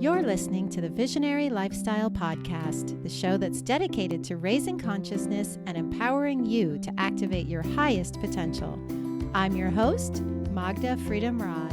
You're listening to the Visionary Lifestyle Podcast, the show that's dedicated to raising consciousness and empowering you to activate your highest potential. I'm your host, Magda Freedom Rod.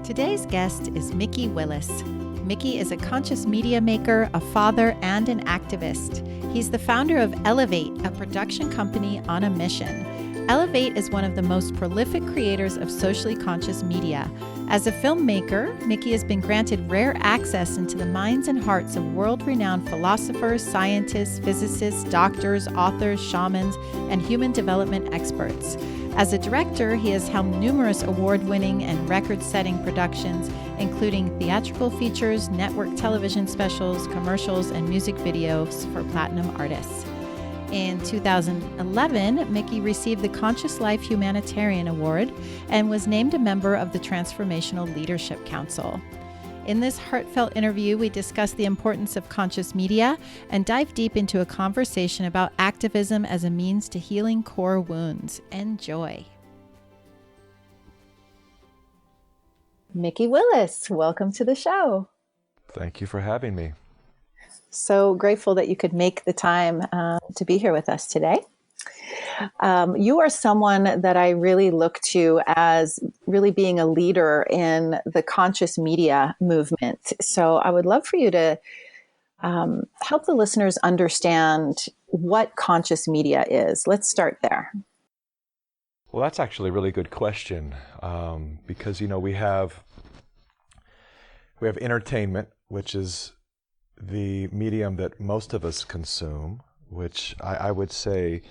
Today's guest is Mikki Willis. Mikki is a conscious media maker, a father, and an activist. He's the founder of Elevate, a production company on a mission. Elevate is one of the most prolific creators of socially conscious media. As a filmmaker, Mikki has been granted rare access into the minds and hearts of world-renowned philosophers, scientists, physicists, doctors, authors, shamans, and human development experts. As a director, he has helmed numerous award-winning and record-setting productions, including theatrical features, network television specials, commercials, and music videos for platinum artists. In 2011, Mikki received the Conscious Life Humanitarian Award and was named a member of the Transformational Leadership Council. In this heartfelt interview, we discuss the importance of conscious media and dive deep into a conversation about activism as a means to healing core wounds. Enjoy. Mikki Willis, welcome to the show. Thank you for having me. So grateful that you could make the time to be here with us today. You are someone that I really look to as really being a leader in the conscious media movement. So I would love for you to help the listeners understand what conscious media is. Let's start there. Well, that's actually a really good question because, we have entertainment, which is the medium that most of us consume, which I would say,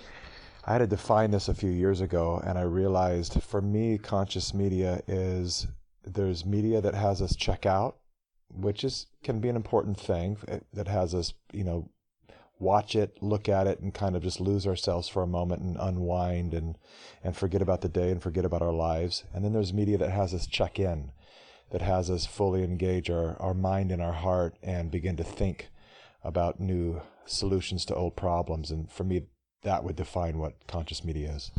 I had to define this a few years ago, and I realized for me, conscious media is, there's media that has us check out, which can be an important thing, that has us, watch it, look at it, and kind of just lose ourselves for a moment and unwind and forget about the day and forget about our lives. And then there's media that has us check in, that has us fully engage our mind and our heart and begin to think about new solutions to old problems. And for me, that would define what conscious media is.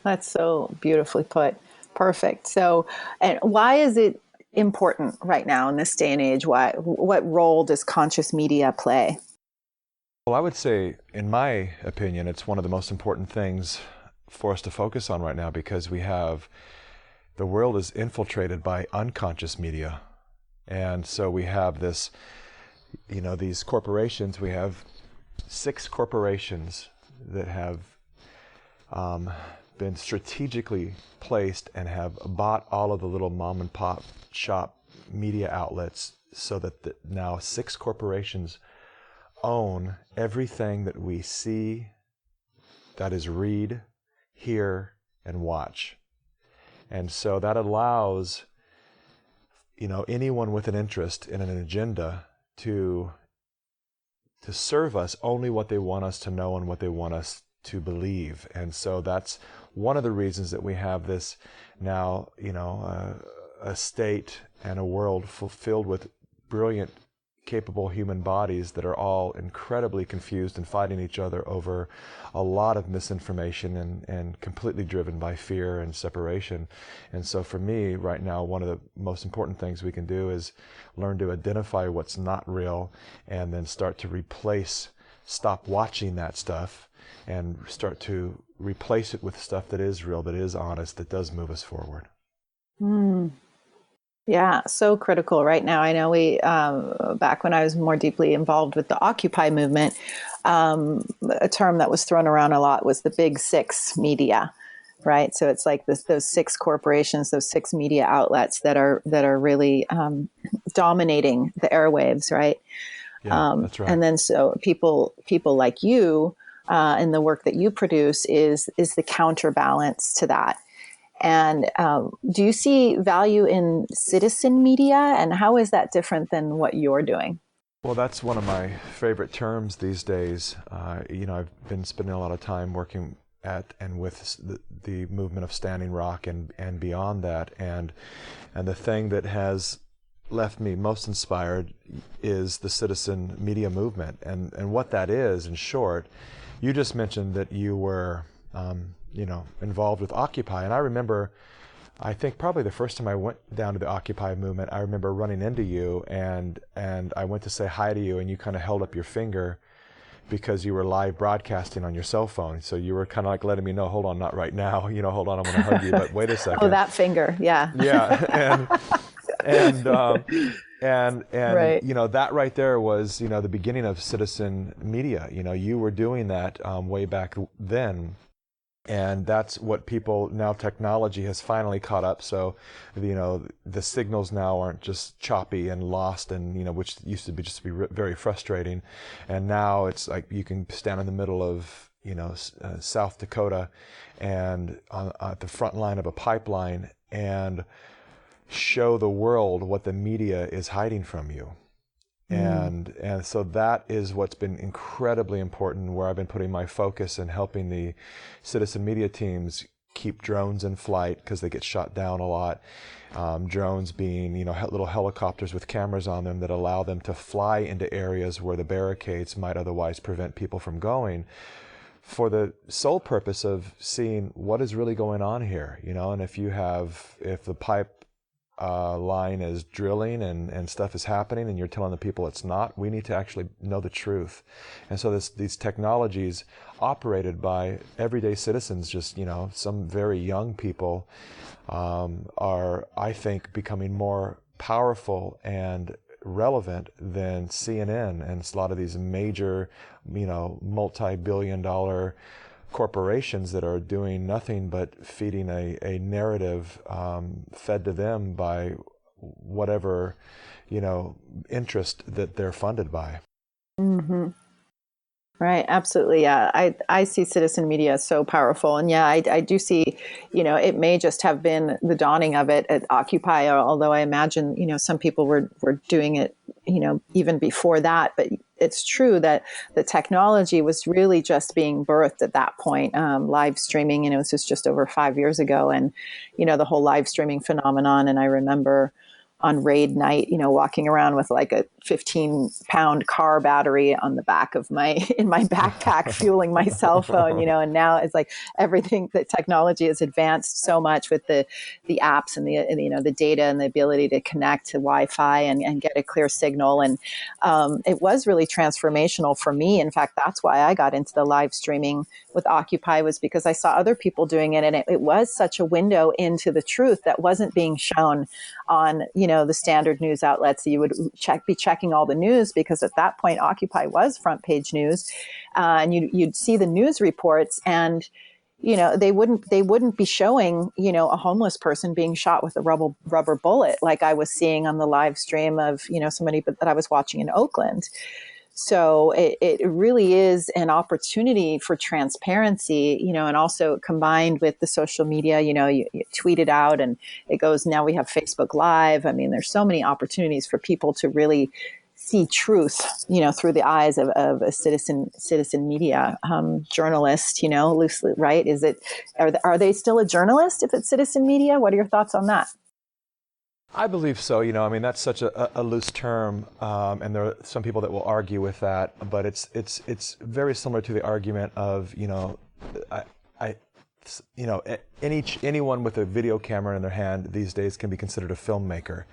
That's so beautifully put. Perfect. So, and why is it important right now in this day and age? What role does conscious media play? Well, I would say, in my opinion, it's one of the most important things for us to focus on right now, because the world is infiltrated by unconscious media. And so we have this, these corporations. We have 6 corporations that have been strategically placed and have bought all of the little mom and pop shop media outlets, so that now 6 corporations own everything that we see, that is read, hear, and watch. And so that allows, anyone with an interest in an agenda to serve us only what they want us to know and what they want us to believe. And so that's one of the reasons that we have this now, a state and a world filled with brilliant, capable human bodies that are all incredibly confused and fighting each other over a lot of misinformation and completely driven by fear and separation. And so for me right now, one of the most important things we can do is learn to identify what's not real, and then start to stop watching that stuff and start to replace it with stuff that is real, that is honest, that does move us forward. Yeah, so critical right now. I know we, back when I was more deeply involved with the Occupy movement, a term that was thrown around a lot was the big 6 media, right? So it's like those 6 corporations, those 6 media outlets that are really dominating the airwaves, right? Yeah, that's right. And then so people like you, and the work that you produce is the counterbalance to that. And do you see value in citizen media, and how is that different than what you're doing? Well, that's one of my favorite terms these days. I've been spending a lot of time working at and with the movement of Standing Rock and beyond that. And the thing that has left me most inspired is the citizen media movement. And what that is, in short, you just mentioned that you were involved with Occupy. And I remember, I think probably the first time I went down to the Occupy movement, I remember running into you, and I went to say hi to you, and you kind of held up your finger because you were live broadcasting on your cell phone. So you were kind of like letting me know, hold on, not right now, hold on, I'm going to hug you, but wait a second. Oh, that finger, yeah. Yeah, and Right. that right there was, the beginning of citizen media. You were doing that way back then. And that's what people, now technology has finally caught up. So, the signals now aren't just choppy and lost, and, which used to be very frustrating. And now it's like you can stand in the middle of, South Dakota and at the front line of a pipeline and show the world what the media is hiding from you. And so that is what's been incredibly important, where I've been putting my focus and helping the citizen media teams keep drones in flight because they get shot down a lot. Drones being, little helicopters with cameras on them that allow them to fly into areas where the barricades might otherwise prevent people from going, for the sole purpose of seeing what is really going on here, and if the pipe line is drilling and stuff is happening and you're telling the people it's not, we need to actually know the truth. And so these technologies operated by everyday citizens, just, some very young people, are, I think, becoming more powerful and relevant than CNN and a lot of these major, multi-billion-dollar corporations that are doing nothing but feeding a narrative fed to them by whatever, interest that they're funded by. Mm-hmm. Right. Absolutely. Yeah. I see citizen media as so powerful. And yeah, I do see, it may just have been the dawning of it at Occupy, although I imagine, some people were doing it, even before that. But it's true that the technology was really just being birthed at that point. Live streaming, it was just over 5 years ago. And, the whole live streaming phenomenon. And I remember on raid night, walking around with like a 15-pound car battery on the back of in my backpack, fueling my cell phone, and now it's like everything, the technology has advanced so much with the apps and the data and the ability to connect to Wi-Fi and get a clear signal. And it was really transformational for me. In fact, that's why I got into the live streaming with Occupy, was because I saw other people doing it. And it was such a window into the truth that wasn't being shown on, the standard news outlets. You would be checking all the news, because at that point, Occupy was front page news. And you'd see the news reports, and, they wouldn't be showing, a homeless person being shot with a rubber bullet, like I was seeing on the live stream of, somebody that I was watching in Oakland. So it really is an opportunity for transparency, and also combined with the social media, you tweet it out and it goes, now we have Facebook Live. I mean, there's so many opportunities for people to really see truth, through the eyes of a citizen media journalist, loosely, right? Are they still a journalist if it's citizen media? What are your thoughts on that? I believe so. That's such a loose term, and there are some people that will argue with that. But it's very similar to the argument of anyone with a video camera in their hand these days can be considered a filmmaker.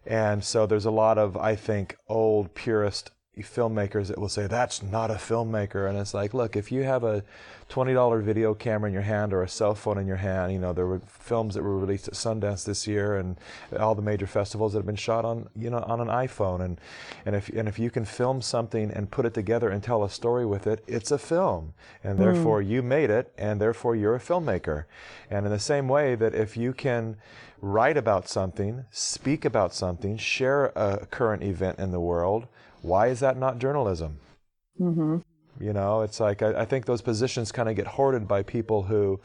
And so there's a lot of, I think, old purist filmmakers that will say that's not a filmmaker. And it's like, look, if you have a $20 video camera in your hand or a cell phone in your hand, there were films that were released at Sundance this year and all the major festivals that have been shot on on an iPhone, and if you can film something and put it together and tell a story with it, it's a film, and therefore you made it, and therefore you're a filmmaker. And in the same way that if you can write about something, speak about something, share a current event in the world, why is that not journalism? Mm-hmm. It's like I think those positions kind of get hoarded by people who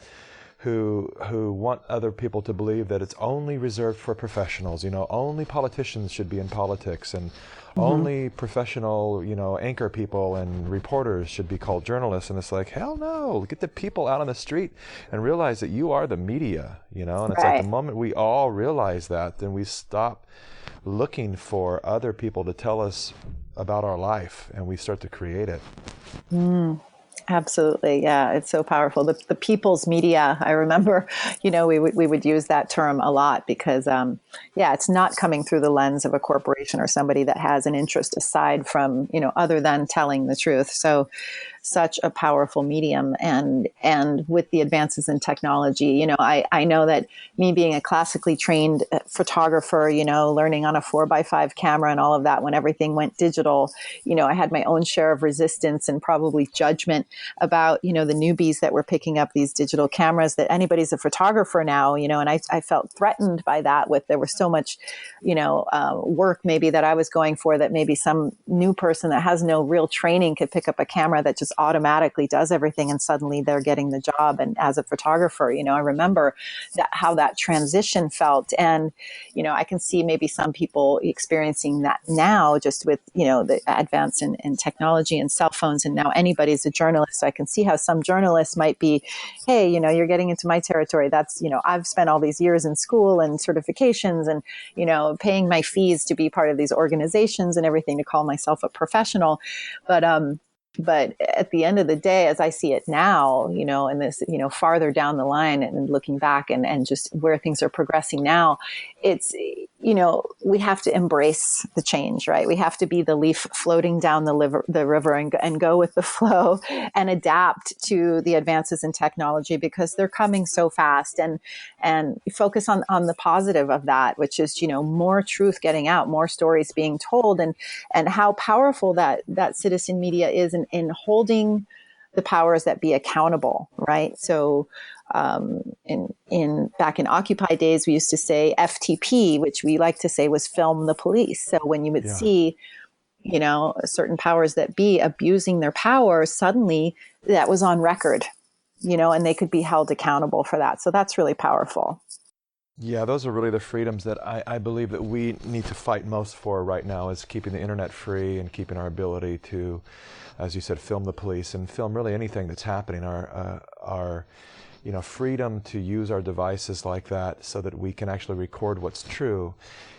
want other people to believe that it's only reserved for professionals. Only politicians should be in politics, and only professional, anchor people and reporters should be called journalists. And it's like, hell no! Get the people out on the street and realize that you are the media. And it's like the moment we all realize that, then we stop looking for other people to tell us about our life, and we start to create it. Absolutely. Yeah. It's so powerful. The people's media, I remember, we would use that term a lot because, it's not coming through the lens of a corporation or somebody that has an interest aside from, other than telling the truth. So such a powerful medium. And with the advances in technology, I know that me being a classically trained photographer, learning on a 4x5 camera and all of that, when everything went digital, I had my own share of resistance and probably judgment about, the newbies that were picking up these digital cameras, that anybody's a photographer now, and I felt threatened by that. There was so much, work maybe that I was going for, that maybe some new person that has no real training could pick up a camera that just automatically does everything, and suddenly they're getting the job. And as a photographer, I remember how that transition felt. And, I can see maybe some people experiencing that now, just with, the advance in technology and cell phones, and now anybody's a journalist. So I can see how some journalists might be, hey, you're getting into my territory. That's, I've spent all these years in school and certifications and, paying my fees to be part of these organizations and everything, to call myself a professional. But at the end of the day, as I see it now, and this, farther down the line and looking back and just where things are progressing now, it's, we have to embrace the change, right? We have to be the leaf floating down the river and go with the flow and adapt to the advances in technology, because they're coming so fast, and focus on the positive of that, which is, more truth getting out, more stories being told, and how powerful that citizen media is in holding the powers that be accountable, right? So back in Occupy days, we used to say FTP, which we like to say was film the police. So when you would see, certain powers that be abusing their power, suddenly that was on record, and they could be held accountable for that. So that's really powerful. Yeah, those are really the freedoms that I believe that we need to fight most for right now, is keeping the internet free and keeping our ability to, as you said, film the police and film really anything that's happening. Our freedom to use our devices like that, so that we can actually record what's true.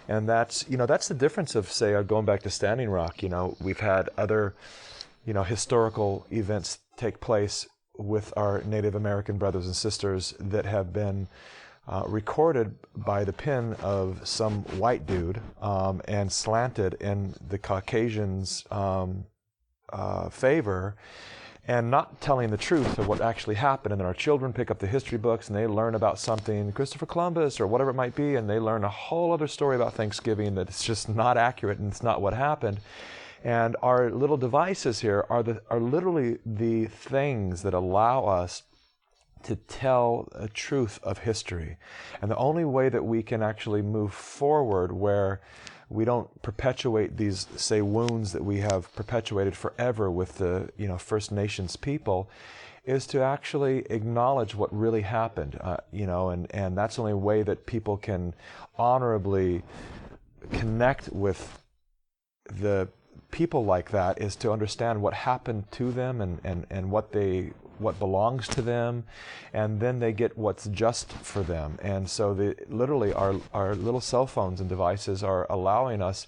And that's the difference of, say, going back to Standing Rock. We've had other, historical events take place with our Native American brothers and sisters that have been recorded by the pen of some white dude and slanted in the Caucasians' favor, and not telling the truth of what actually happened. And then our children pick up the history books and they learn about something, Christopher Columbus or whatever it might be, and they learn a whole other story about Thanksgiving that it's just not accurate and it's not what happened. And our little devices here are literally the things that allow us to tell a truth of history. And the only way that we can actually move forward, where we don't perpetuate these, say, wounds that we have perpetuated forever with the, First Nations people, is to actually acknowledge what really happened, and that's the only way that people can honorably connect with the people like that, is to understand what happened to them and what belongs to them, and then they get what's just for them. And so literally our little cell phones and devices are allowing us,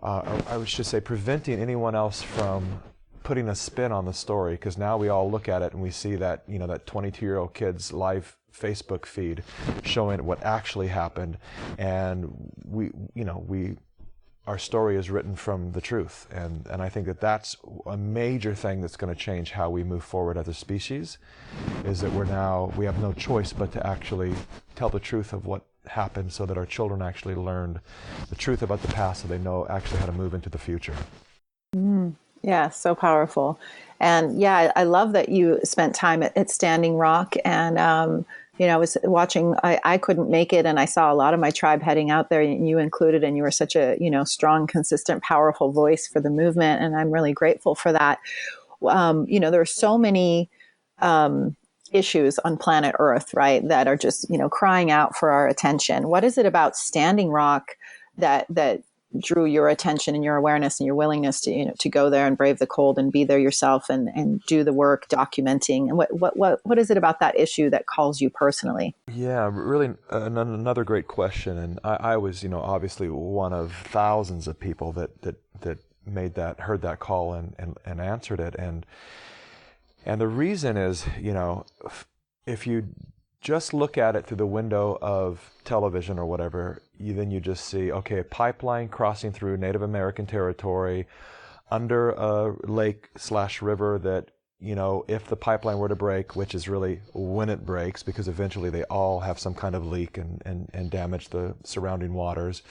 I should say, preventing anyone else from putting a spin on the story, because now we all look at it and we see that, that 22-year-old kid's live Facebook feed showing what actually happened, and our story is written from the truth. And I think that that's a major thing that's going to change how we move forward as a species, is that we have no choice but to actually tell the truth of what happened, so that our children actually learned the truth about the past, so they know actually how to move into the future. Yeah, so powerful. And yeah, I love that you spent time at Standing Rock, and I was watching, I couldn't make it, and I saw a lot of my tribe heading out there, and you included, and you were such a, strong, consistent, powerful voice for the movement. And I'm really grateful for that. There are so many issues on planet Earth, right, that are just, crying out for our attention. What is it about Standing Rock that drew your attention and your awareness and your willingness to go there and brave the cold and be there yourself and do the work documenting? And what is it about that issue that calls you personally? Yeah, really another great question. And I was, obviously one of thousands of people that heard that call and answered it. And the reason is, if you just look at it through the window of television or whatever, then you just see, okay, a pipeline crossing through Native American territory under a lake/river that, if the pipeline were to break, which is really when it breaks, because eventually they all have some kind of leak and damage the surrounding waters,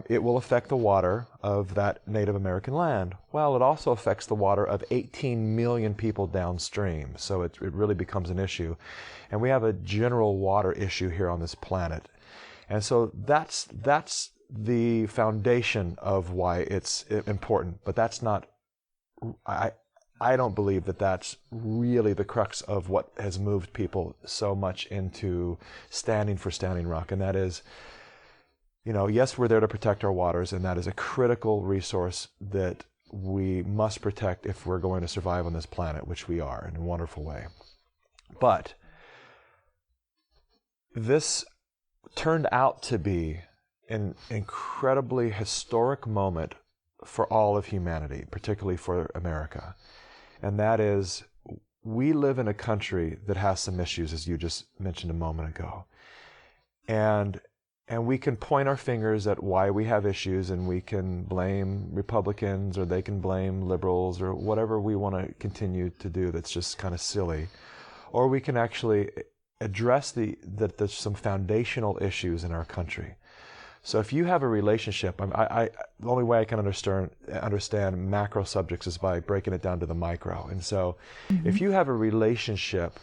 it will affect the water of that Native American land. Well, it also affects the water of 18 million people downstream, so it really becomes an issue. And we have a general water issue here on this planet. And so that's the foundation of why it's important. But that's not, I don't believe that that's really the crux of what has moved people so much into standing for Standing Rock. And that is, yes, we're there to protect our waters, and that is a critical resource that we must protect if we're going to survive on this planet, which we are in a wonderful way. But this turned out to be an incredibly historic moment for all of humanity, particularly for America. And that is, we live in a country that has some issues, as you just mentioned a moment ago. And we can point our fingers at why we have issues, and we can blame Republicans, or they can blame liberals, or whatever we want to continue to do that's just kind of silly. Or we can actually address that there's some foundational issues in our country. So if you have a relationship, the only way I can understand macro subjects is by breaking it down to the micro. And so if you have a relationship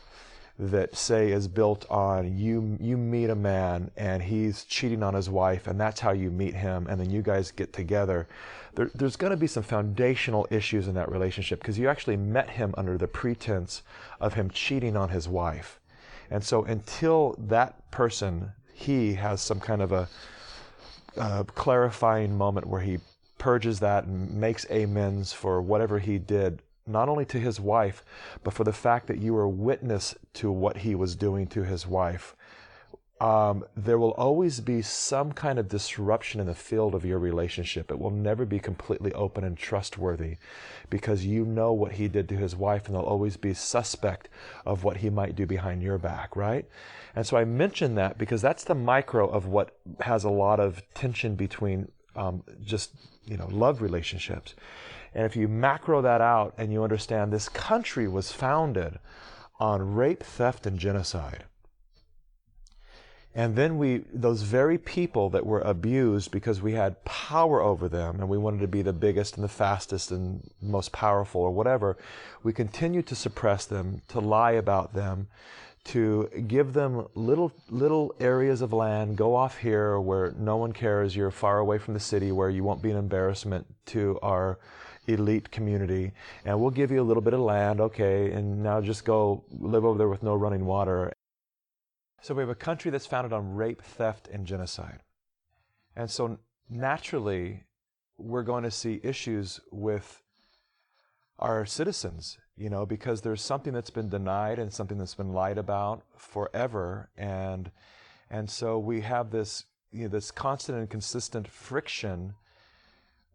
that, say, is built on you meet a man and he's cheating on his wife, and that's how you meet him, and then you guys get together, there's going to be some foundational issues in that relationship, because you actually met him under the pretense of him cheating on his wife. And so until that person, he has some kind of a clarifying moment where he purges that and makes amends for whatever he did, not only to his wife, but for the fact that you were witness to what he was doing to his wife, there will always be some kind of disruption in the field of your relationship. It will never be completely open and trustworthy, because you know what he did to his wife, and they'll always be suspect of what he might do behind your back, right? And so I mention that because that's the micro of what has a lot of tension between love relationships. And if you macro that out and you understand this country was founded on rape, theft, and genocide. And then those very people that were abused because we had power over them and we wanted to be the biggest and the fastest and most powerful or whatever, we continued to suppress them, to lie about them, to give them little areas of land. Go off here where no one cares. You're far away from the city, where you won't be an embarrassment to our elite community, and we'll give you a little bit of land, okay, and now just go live over there with no running water. So we have a country that's founded on rape, theft, and genocide. And so naturally, we're going to see issues with our citizens, because there's something that's been denied and something that's been lied about forever. And so we have this, this constant and consistent friction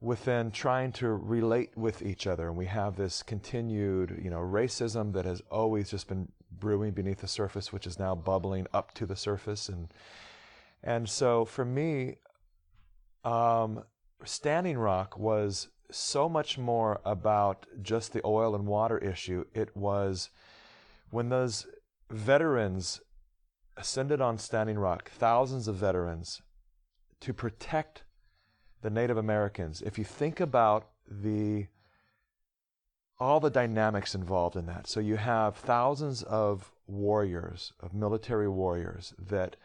within trying to relate with each other. And we have this continued, racism that has always just been brewing beneath the surface, which is now bubbling up to the surface. And so for me, Standing Rock was so much more about just the oil and water issue. It was when those veterans ascended on Standing Rock, thousands of veterans, to protect the Native Americans. If you think about all the dynamics involved in that. So you have thousands of warriors, of military warriors, that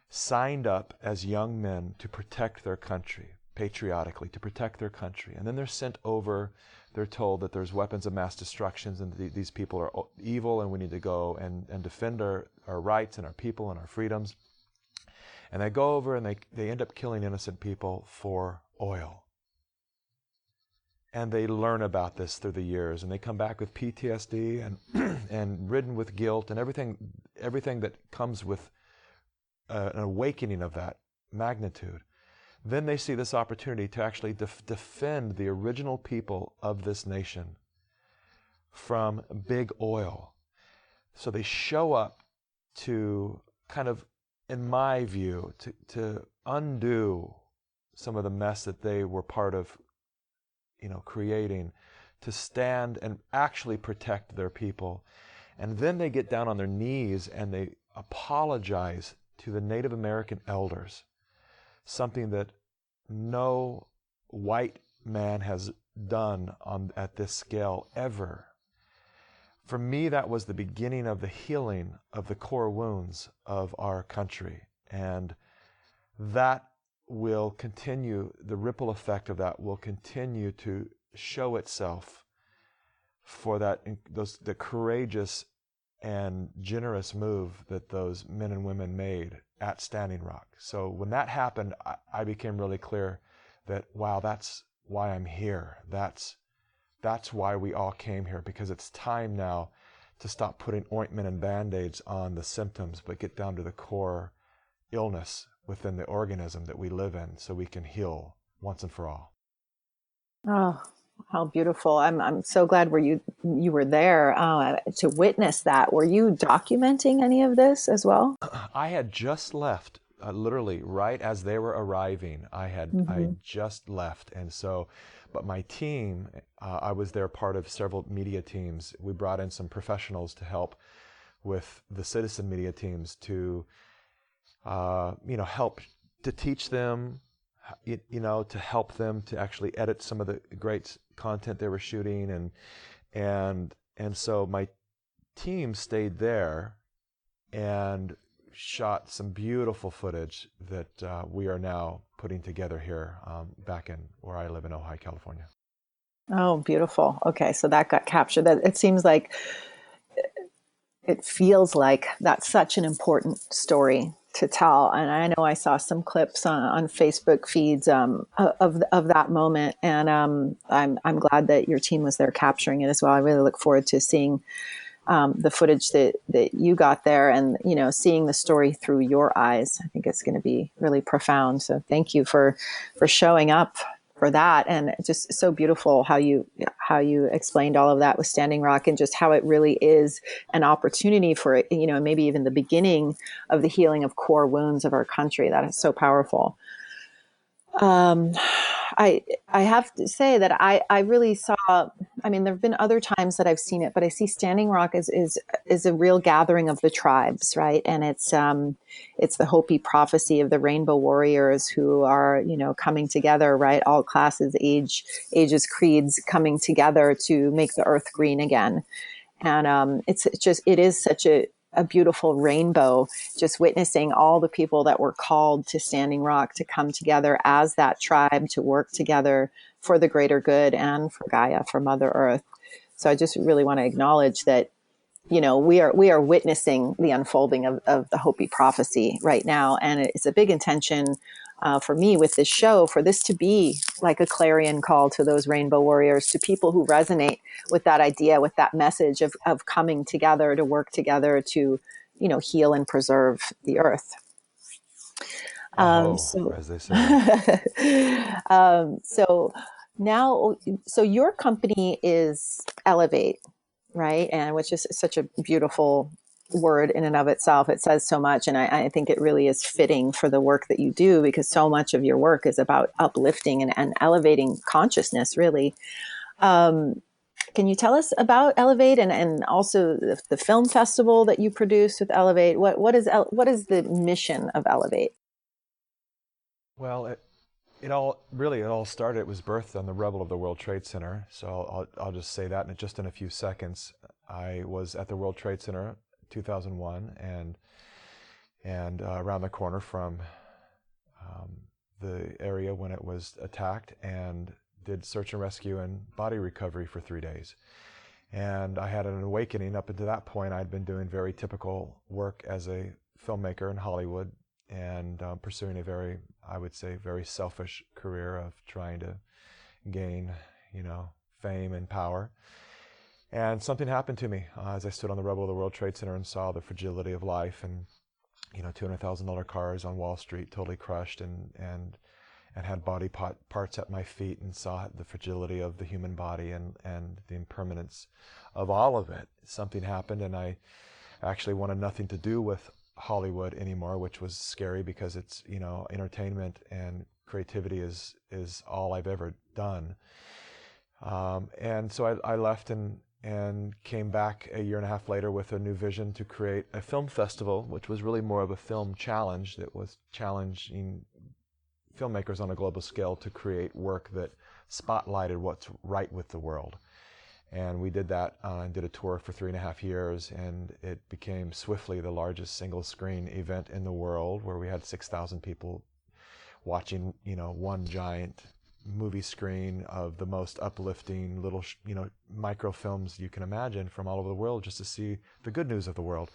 signed up as young men to protect their country, patriotically, to protect their country. And then they're sent over, they're told that there's weapons of mass destruction and these people are evil and we need to go and defend our rights and our people and our freedoms. And they go over and they end up killing innocent people for oil. And they learn about this through the years, and they come back with PTSD and ridden with guilt and everything that comes with an awakening of that magnitude. Then they see this opportunity to actually defend the original people of this nation from big oil. So they show up to kind of, in my view, to undo some of the mess that they were part of, creating, to stand and actually protect their people. And then they get down on their knees and they apologize to the Native American elders, something that no white man has done at this scale ever. For me, that was the beginning of the healing of the core wounds of our country. And that will continue, the ripple effect of that will continue to show itself for the courageous and generous move that those men and women made at Standing Rock. So when that happened, I became really clear that, wow, that's why I'm here. That's why we all came here, because it's time now to stop putting ointment and Band-Aids on the symptoms, but get down to the core illness within the organism that we live in so we can heal once and for all. Oh, how beautiful. I'm so glad you were there to witness that. Were you documenting any of this as well? I had just left, literally right as they were arriving. I just left. And so, but my team, I was there part of several media teams. We brought in some professionals to help with the citizen media teams to, help to teach them, to help them to actually edit some of the great content they were shooting. And so my team stayed there and shot some beautiful footage that we are now putting together here back in where I live in Ojai, California. Oh, beautiful. Okay, so that got captured. That it seems like, it feels like that's such an important story to tell. And I know I saw some clips on Facebook feeds of that moment, and I'm glad that your team was there capturing it as well. I really look forward to seeing the footage that you got there, and seeing the story through your eyes. I think it's going to be really profound. So thank you for showing up for that, and it's just so beautiful how you explained all of that with Standing Rock, and just how it really is an opportunity for maybe even the beginning of the healing of core wounds of our country. That is so powerful. I have to say that I really saw, there have been other times that I've seen it, but I see Standing Rock is a real gathering of the tribes, right? And it's the Hopi prophecy of the Rainbow Warriors who are, coming together, right? All classes, ages, creeds coming together to make the earth green again. And it is such a beautiful rainbow, just witnessing all the people that were called to Standing Rock to come together as that tribe, to work together for the greater good and for Gaia, for Mother Earth. So I just really want to acknowledge that, we are witnessing the unfolding of the Hopi prophecy right now. And it's a big intention for me with this show, for this to be like a clarion call to those Rainbow Warriors, to people who resonate with that idea, with that message of coming together to work together to, heal and preserve the earth. As they say. So your company is Elevate, right? And which is such a beautiful word in and of itself. It says so much. And I think it really is fitting for the work that you do, because so much of your work is about uplifting and elevating consciousness, really. Can you tell us about Elevate and also the film festival that you produce with Elevate? What is the mission of Elevate? Well, it all started, it was birthed on the rubble of the World Trade Center. So I'll just say that in a few seconds. I was at the World Trade Center 2001 and around the corner from the area when it was attacked, and did search and rescue and body recovery for 3 days. And I had an awakening. Up until that point, I'd been doing very typical work as a filmmaker in Hollywood, and pursuing a very, I would say, very selfish career of trying to gain, fame and power. And something happened to me as I stood on the rubble of the World Trade Center and saw the fragility of life, and $200,000 cars on Wall Street totally crushed, and and had body parts at my feet and saw the fragility of the human body and the impermanence of all of it. Something happened, and I actually wanted nothing to do with Hollywood anymore, which was scary because it's, you know, entertainment and creativity is all I've ever done. And so I left and came back a year and a half later with a new vision to create a film festival, which was really more of a film challenge that was challenging filmmakers on a global scale to create work that spotlighted what's right with the world. And we did that and did a tour for 3.5 years, and it became swiftly the largest single screen event in the world, where we had 6,000 people watching, you know, one giant movie screen of the most uplifting little, you know, microfilms you can imagine from all over the world, just to see the good news of the world.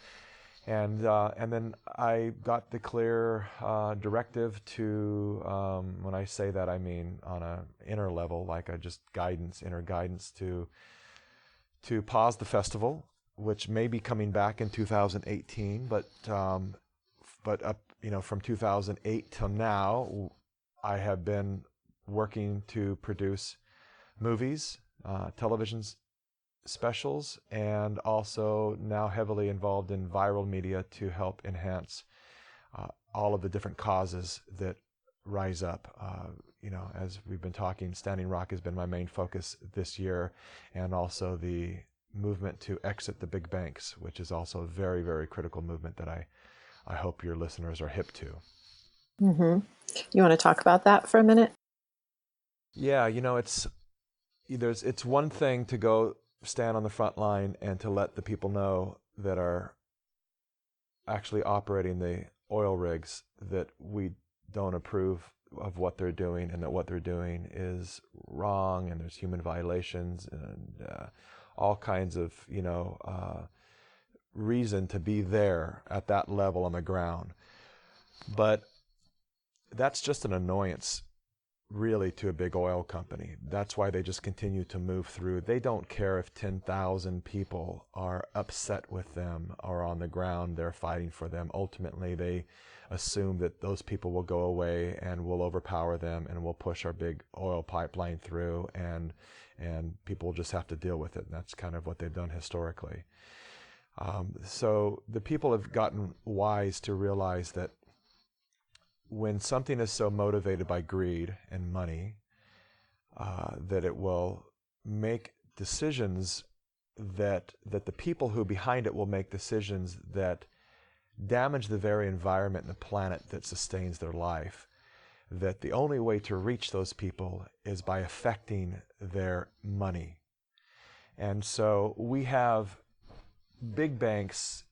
And then I got the clear directive to, when I say that, I mean on an inner level, like a just inner guidance to pause the festival, which may be coming back in 2018, but up, you know, from 2008 till now, I have been working to produce movies, television specials, and also now heavily involved in viral media to help enhance all of the different causes that rise up. You know, as we've been talking, Standing Rock has been my main focus this year, and also the movement to exit the big banks, which is also a very, very critical movement that I hope your listeners are hip to. Mm-hmm. You want to talk about that for a minute? Yeah, you know, it's one thing to go stand on the front line and to let the people know that are actually operating the oil rigs that we don't approve of what they're doing, and that what they're doing is wrong, and there's human violations and all kinds of, you know, reason to be there at that level on the ground. But that's just an annoyance, really, to a big oil company. That's why they just continue to move through. They don't care if 10,000 people are upset with them or on the ground they're fighting for them. Ultimately, they assume that those people will go away and we'll overpower them and we'll push our big oil pipeline through, and people will just have to deal with it. And that's kind of what they've done historically. So the people have gotten wise to realize that when something is so motivated by greed and money, that it will make decisions that the people who behind it will make decisions that damage the very environment and the planet that sustains their life, that the only way to reach those people is by affecting their money. And so we have big banks,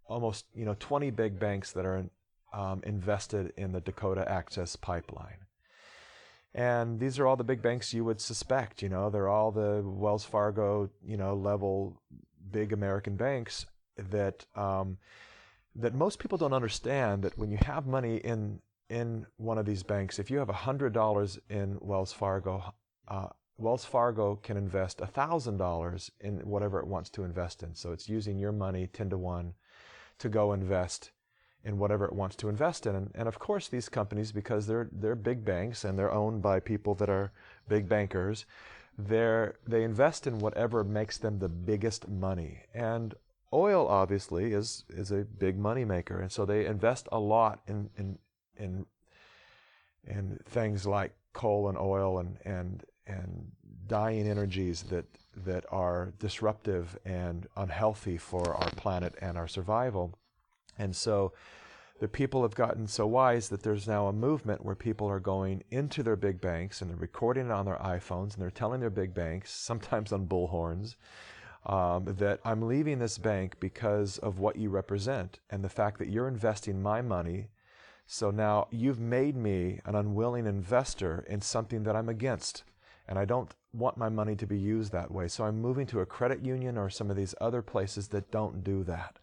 almost 20 big banks that are invested in the Dakota Access Pipeline. And these are all the big banks you would suspect, they're all the Wells Fargo, level big American banks that most people don't understand, that when you have money in one of these banks, if you have $100 in Wells Fargo can invest $1,000 in whatever it wants to invest in. So it's using your money 10 to 1 to go invest in whatever it wants to invest in. And of course, these companies, because they're big banks and they're owned by people that are big bankers, they invest in whatever makes them the biggest money. And oil, obviously, is a big money maker. And so they invest a lot in things like coal and oil and dying energies that are disruptive and unhealthy for our planet and our survival. And so the people have gotten so wise that there's now a movement where people are going into their big banks and they're recording it on their iPhones, and they're telling their big banks, sometimes on bullhorns, that I'm leaving this bank because of what you represent and the fact that you're investing my money. So now you've made me an unwilling investor in something that I'm against, and I don't want my money to be used that way. So I'm moving to a credit union or some of these other places that don't do that.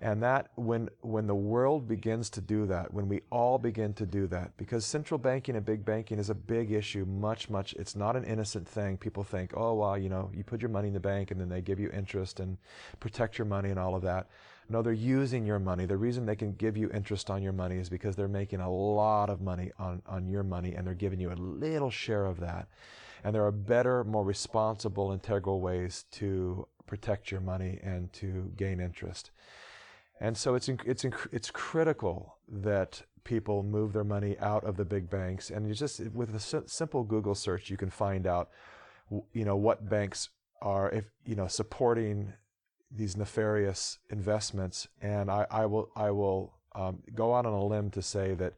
And that when the world begins to do that, when we all begin to do that, because central banking and big banking is a big issue, much, it's not an innocent thing. People think, oh, well, you put your money in the bank and then they give you interest and protect your money and all of that. No, they're using your money. The reason they can give you interest on your money is because they're making a lot of money on your money, and they're giving you a little share of that. And there are better, more responsible, integral ways to protect your money and to gain interest. And so it's critical that people move their money out of the big banks. And you just, with a simple Google search, you can find out, what banks are, supporting these nefarious investments. And I will go out on a limb to say that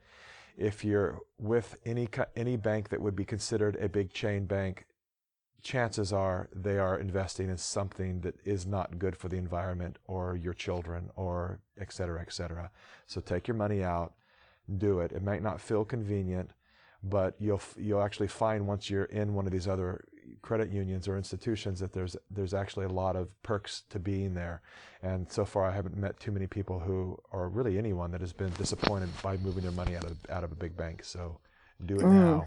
if you're with any bank that would be considered a big chain bank, chances are they are investing in something that is not good for the environment or your children, or et cetera, et cetera. So take your money out, do it. It might not feel convenient, but you'll actually find, once you're in one of these other credit unions or institutions, that there's actually a lot of perks to being there. And so far I haven't met too many people who, or really anyone, that has been disappointed by moving their money out of a big bank. So do it now.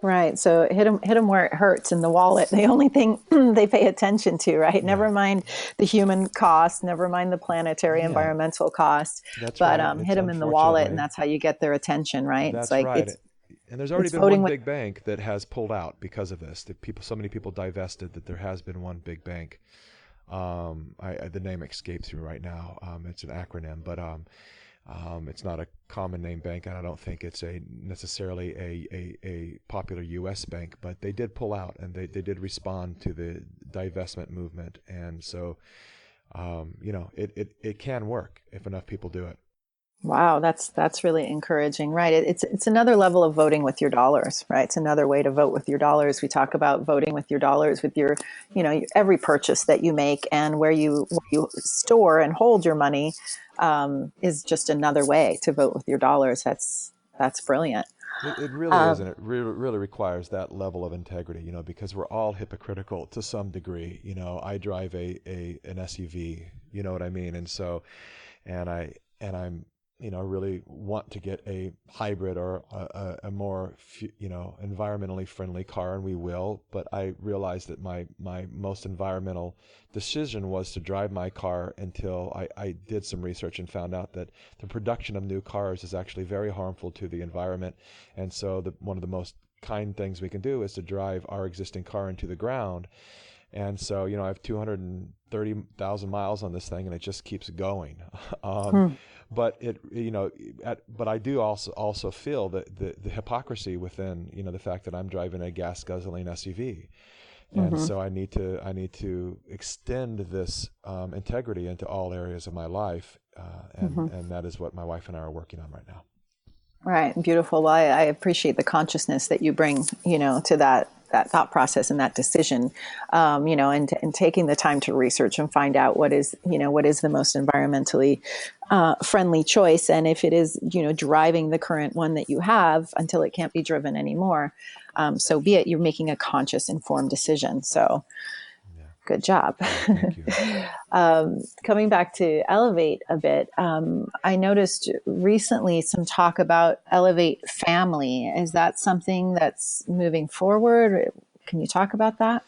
Right. So hit them where it hurts, in the wallet. The only thing they pay attention to, right? Yeah. Never mind the human cost, never mind the planetary environmental cost, hit them in the wallet, and that's how you get their attention, right? That's right. And there's already been one big bank that has pulled out because of this. So many people divested, that there has been one big bank. The name escapes me right now. It's an acronym, but it's not a common name bank, and I don't think it's necessarily a popular U.S. bank, but they did pull out, and they did respond to the divestment movement. And so, it can work if enough people do it. Wow, that's really encouraging, right? It's another level of voting with your dollars, right? It's another way to vote with your dollars. We talk about voting with your dollars with your, every purchase that you make, and where you store and hold your money is just another way to vote with your dollars. That's brilliant. It really is, and it really requires that level of integrity, because we're all hypocritical to some degree. I drive an SUV, you know what I mean, and so, and I'm really want to get a hybrid or a more, environmentally friendly car, and we will. But I realized that my most environmental decision was to drive my car until I did some research and found out that the production of new cars is actually very harmful to the environment. And so one of the most kind things we can do is to drive our existing car into the ground. And so, I have 230,000 miles on this thing, and it just keeps going. But but I do also feel that the hypocrisy within, the fact that I'm driving a gas guzzling SUV. And so I need to extend this integrity into all areas of my life. And that is what my wife and I are working on right now. Right. Beautiful. Well, I appreciate the consciousness that you bring, to that thought process and that decision, and taking the time to research and find out what is the most environmentally friendly choice. And if it is, driving the current one that you have until it can't be driven anymore, so be it. You're making a conscious, informed decision. So good job. Thank you. Coming back to Elevate a bit, I noticed recently some talk about Elevate Family. Is that something that's moving forward? Can you talk about that?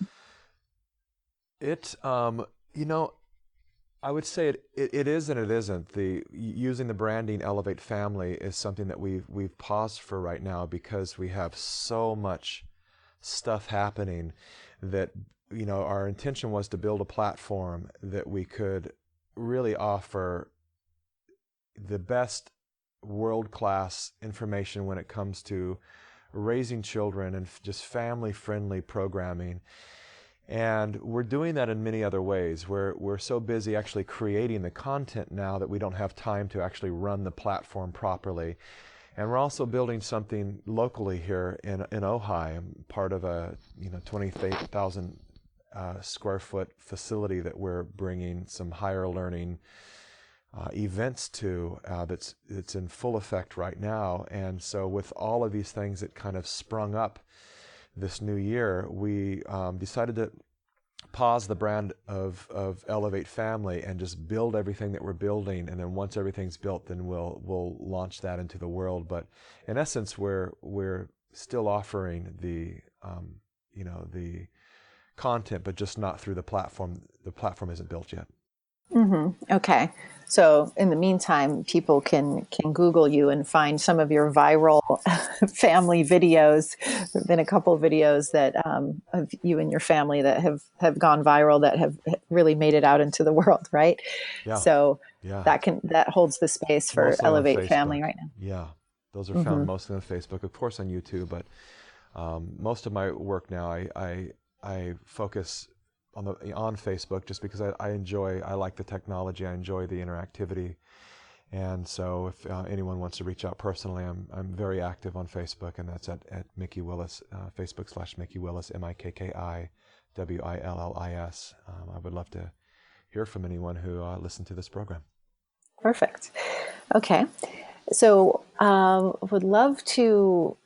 I would say it is and it isn't. Using the branding Elevate Family is something that we've paused for right now, because we have so much stuff happening that our intention was to build a platform that we could really offer the best world-class information when it comes to raising children and just family-friendly programming. And we're doing that in many other ways. We're so busy actually creating the content now that we don't have time to actually run the platform properly. And we're also building something locally here in Ojai. I'm part of a 20,000 square foot facility that we're bringing some higher learning events to, that's in full effect right now. And so with all of these things that kind of sprung up this new year, we decided to pause the brand of Elevate Family and just build everything that we're building, and then once everything's built, then we'll launch that into the world. But in essence, we're still offering the the content, but just not through the platform. The platform isn't built yet. Mm-hmm. Okay. So in the meantime, people can Google you and find some of your viral family videos. There have been a couple of videos that of you and your family that have gone viral, that have really made it out into the world, right? Yeah. So Yeah. that holds the space for Mostly Elevate Family right now. Yeah. Those are found mostly on Facebook, of course on YouTube, but most of my work now I focus on Facebook, just because I like the technology, I enjoy the interactivity, and so if anyone wants to reach out personally, I'm very active on Facebook, and that's at Mikki Willis, Facebook/Mikki Willis, MIKKIWILLIS. I would love to hear from anyone who listened to this program. Perfect. Okay, so I would love to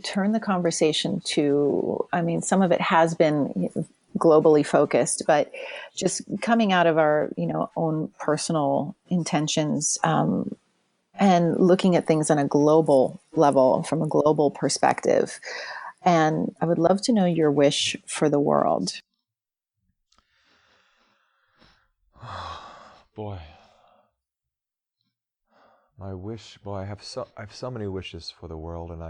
turn the conversation to, I mean, some of it has been globally focused, but just coming out of our, own personal intentions, and looking at things on a global level, from a global perspective. And I would love to know your wish for the world. Boy. My wish, boy, I have so many wishes for the world, and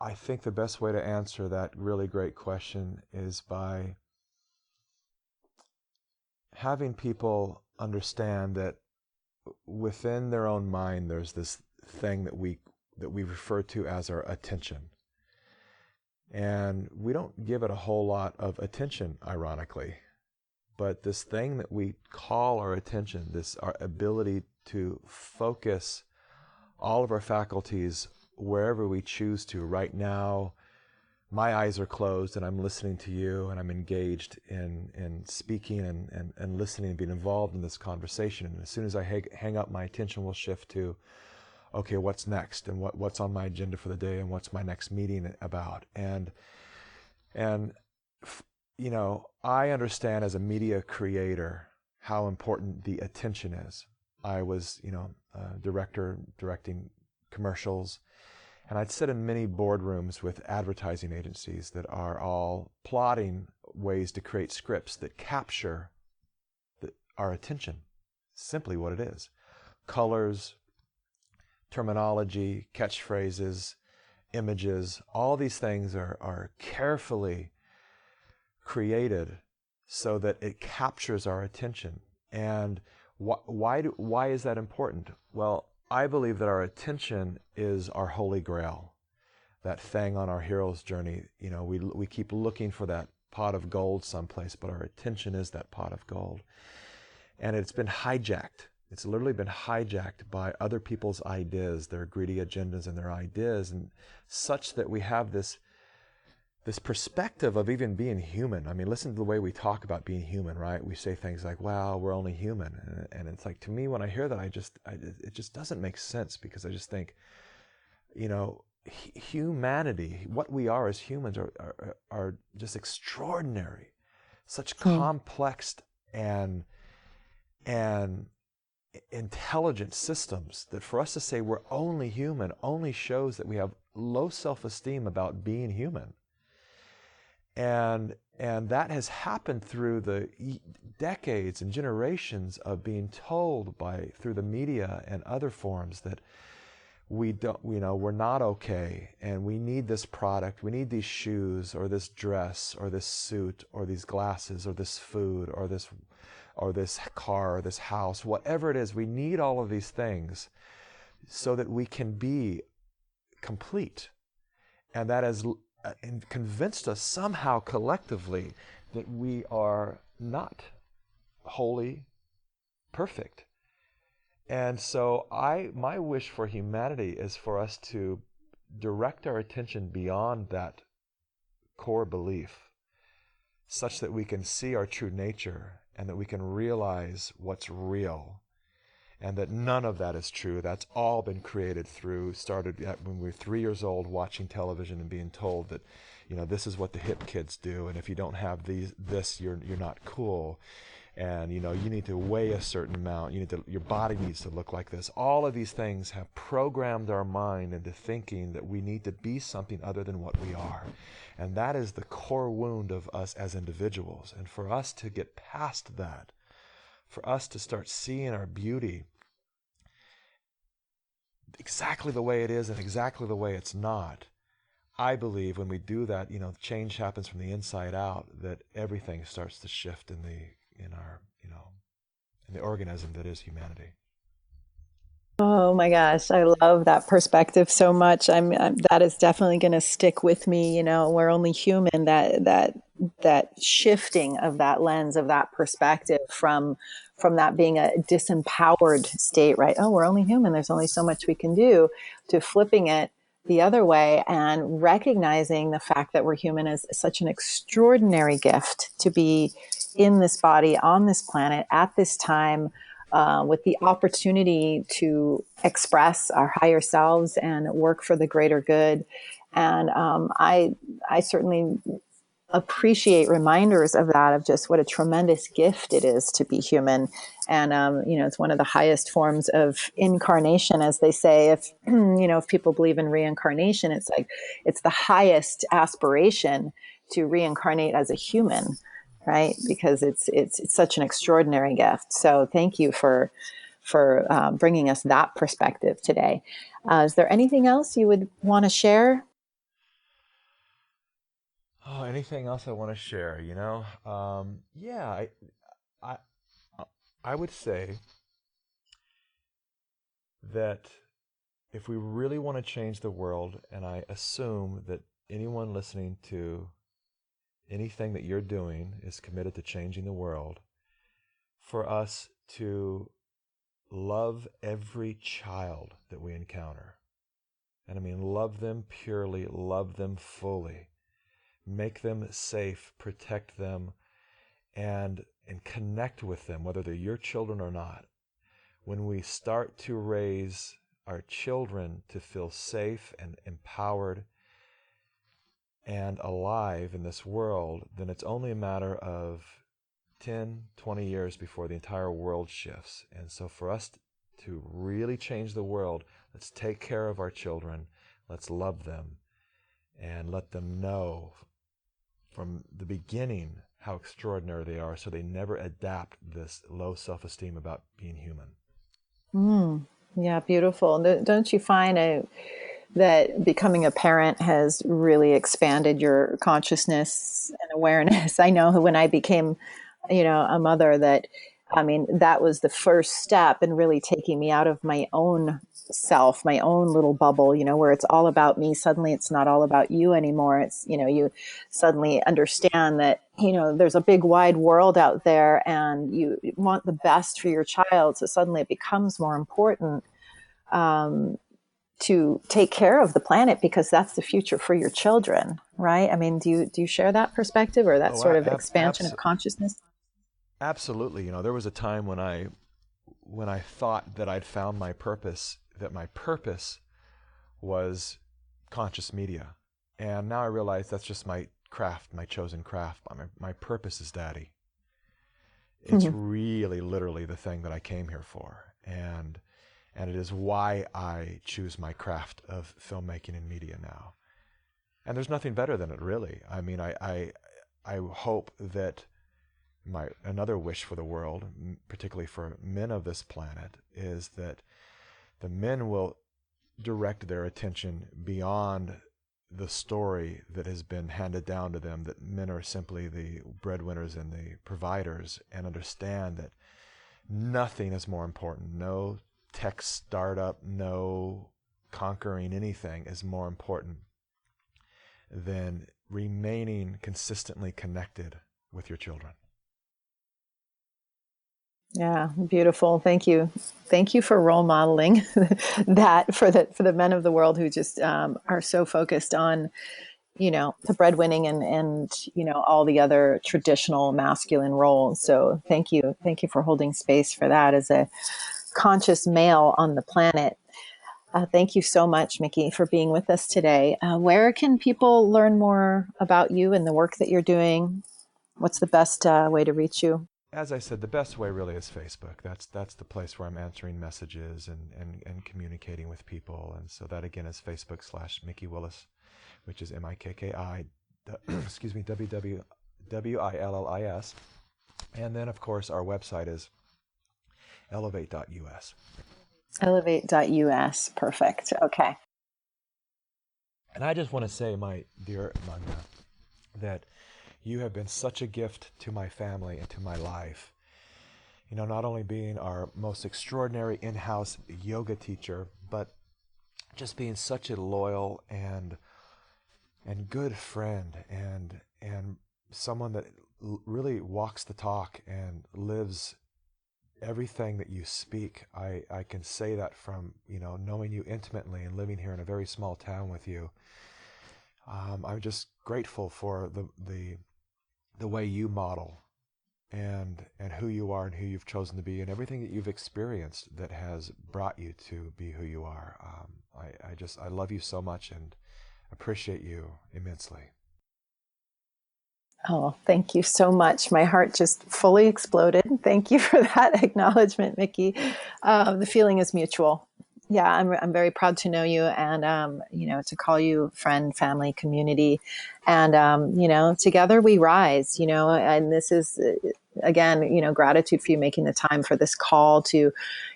I think the best way to answer that really great question is by having people understand that within their own mind there's this thing that we refer to as our attention. And we don't give it a whole lot of attention, ironically. But this thing that we call our attention, our ability to focus all of our faculties wherever we choose to. Right now, my eyes are closed and I'm listening to you, and I'm engaged in speaking and listening and being involved in this conversation. And as soon as I hang up, my attention will shift to, okay, what's next, and what's on my agenda for the day, and what's my next meeting about. And I understand as a media creator how important the attention is. I was, a director directing commercials, and I'd sit in many boardrooms with advertising agencies that are all plotting ways to create scripts that capture our attention. Simply what it is. Colors, terminology, catchphrases, images, all these things are carefully created so that it captures our attention. And why is that important? Well, I believe that our attention is our holy grail, that thing on our hero's journey. We keep looking for that pot of gold someplace, but our attention is that pot of gold. And it's been hijacked. It's literally been hijacked by other people's ideas, their greedy agendas and their ideas, and such that we have this perspective of even being human. I mean, listen to the way we talk about being human, right? We say things like, "Wow, we're only human," and it's like, to me, when I hear that, it just doesn't make sense, because I just think, humanity, what we are as humans, are just extraordinary, such complex and intelligent systems, that for us to say we're only human only shows that we have low self-esteem about being human. And that has happened through the decades and generations of being told through the media and other forms that we're not okay, and we need this product, we need these shoes, or this dress, or this suit, or these glasses, or this food, or this car, or this house, whatever it is. We need all of these things so that we can be complete. And that has convinced us somehow collectively that we are not wholly perfect. And so my wish for humanity is for us to direct our attention beyond that core belief, such that we can see our true nature, and that we can realize what's real, and that none of that is true. That's all been created started when we were 3 years old, watching television and being told that, this is what the hip kids do, and if you don't have this, you're not cool. And you need to weigh a certain amount. Your body needs to look like this. All of these things have programmed our mind into thinking that we need to be something other than what we are. And that is the core wound of us as individuals. And for us to get past that, for us to start seeing our beauty exactly the way it is and exactly the way it's not, I believe when we do that, change happens from the inside out, that everything starts to shift in the organism that is humanity. Oh my gosh, I love that perspective so much. That is definitely going to stick with me. We're only human. That shifting of that lens, of that perspective from that being a disempowered state, right? Oh, we're only human. There's only so much we can do, to flipping it the other way and recognizing the fact that we're human is such an extraordinary gift to be in this body, on this planet, at this time, with the opportunity to express our higher selves and work for the greater good. And I certainly appreciate reminders of that, of just what a tremendous gift it is to be human. And, it's one of the highest forms of incarnation, as they say. If people believe in reincarnation, it's like, it's the highest aspiration to reincarnate as a human, right? Because it's such an extraordinary gift. So thank you for bringing us that perspective today. Is there anything else you would want to share? Oh, anything else I want to share? I would say that if we really want to change the world, and I assume that anyone listening to anything that you're doing is committed to changing the world, for us to love every child that we encounter. And I mean, love them purely, love them fully. Make them safe, protect them, and connect with them, whether they're your children or not. When we start to raise our children to feel safe and empowered and alive in this world, then it's only a matter of 10, 20 years before the entire world shifts. And so for us to really change the world, let's take care of our children, let's love them, and let them know from the beginning how extraordinary they are, so they never adapt this low self-esteem about being human. Yeah, beautiful. Don't you find that becoming a parent has really expanded your consciousness and awareness? I know when I became, a mother, that was the first step in really taking me out of my own self, my own little bubble, where it's all about me. Suddenly it's not all about you anymore. It's, you suddenly understand that, there's a big wide world out there, and you want the best for your child. So suddenly it becomes more important to take care of the planet, because that's the future for your children, right? I mean, do you share that perspective, or that sort of expansion of consciousness? Absolutely. There was a time when I thought that I'd found my purpose, that my purpose was conscious media. And now I realize that's just my craft, my chosen craft. My purpose is Daddy. It's really literally the thing that I came here for. And it is why I choose my craft of filmmaking and media now. And there's nothing better than it, really. I mean, I hope that another wish for the world, particularly for men of this planet, is that the men will direct their attention beyond the story that has been handed down to them, that men are simply the breadwinners and the providers, and understand that nothing is more important. No tech startup, no conquering anything is more important than remaining consistently connected with your children. Yeah, beautiful. Thank you. Thank you for role modeling that for the men of the world who just are so focused on, the breadwinning and all the other traditional masculine roles. So thank you for holding space for that as a conscious male on the planet. Thank you so much, Mikki, for being with us today. Where can people learn more about you and the work that you're doing? What's the best way to reach you? As I said, the best way really is Facebook. That's the place where I'm answering messages and communicating with people. And so that again is Facebook/Mikki Willis, which is MIKKI, excuse me, WWWILLIS. And then of course our website is elevate.us. Elevate.us. Perfect. Okay. And I just want to say, my dear Magda, that you have been such a gift to my family and to my life. You know, not only being our most extraordinary in-house yoga teacher, but just being such a loyal and good friend and someone that really walks the talk and lives everything that you speak. I can say that from, you know, knowing you intimately and living here in a very small town with you. I'm just grateful for the way you model and who you are and who you've chosen to be and everything that you've experienced that has brought you to be who you are. I love you so much and appreciate you immensely. Oh, thank you so much. My heart just fully exploded. Thank you for that acknowledgement, Mikki. The feeling is mutual. Yeah, I'm very proud to know you and, you know, to call you friend, family, community. And, you know, together we rise, you know, and this is, again, you know, gratitude for you making the time for this call to,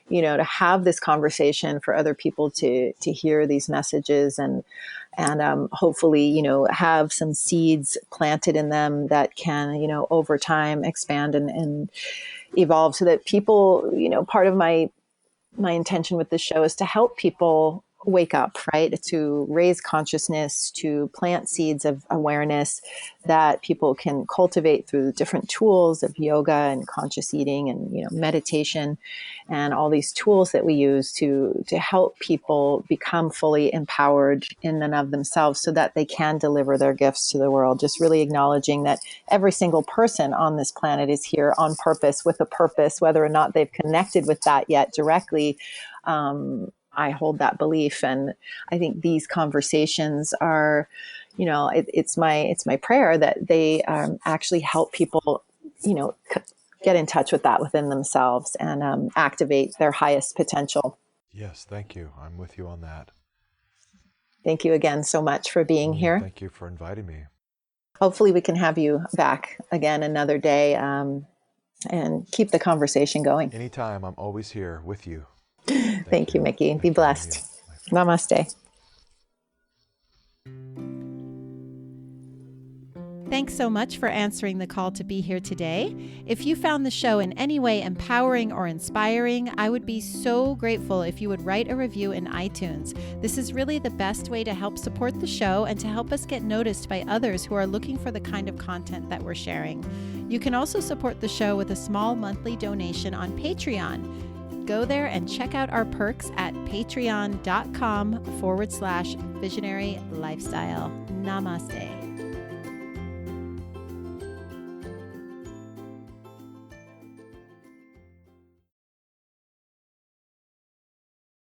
you know, to have this conversation for other people to hear these messages and hopefully, you know, have some seeds planted in them that can, you know, over time expand and evolve so that people, you know, part of my intention with this show is to help people wake up, right? To raise consciousness, to plant seeds of awareness that people can cultivate through different tools of yoga and conscious eating and, you know, meditation and all these tools that we use to help people become fully empowered in and of themselves so that they can deliver their gifts to the world. Just really acknowledging that every single person on this planet is here on purpose, with a purpose, whether or not they've connected with that yet directly. I hold that belief. And I think these conversations are, you know, it's my prayer that they actually help people, you know, get in touch with that within themselves and activate their highest potential. Yes, thank you. I'm with you on that. Thank you again so much for being here. Thank you for inviting me. Hopefully we can have you back again another day and keep the conversation going. Anytime. I'm always here with you. Thank you, Mikki. Be blessed. Namaste. Thanks so much for answering the call to be here today. If you found the show in any way empowering or inspiring, I would be so grateful if you would write a review in iTunes. This is really the best way to help support the show and to help us get noticed by others who are looking for the kind of content that we're sharing. You can also support the show with a small monthly donation on Patreon. Go there and check out our perks at patreon.com/visionary lifestyle. Namaste.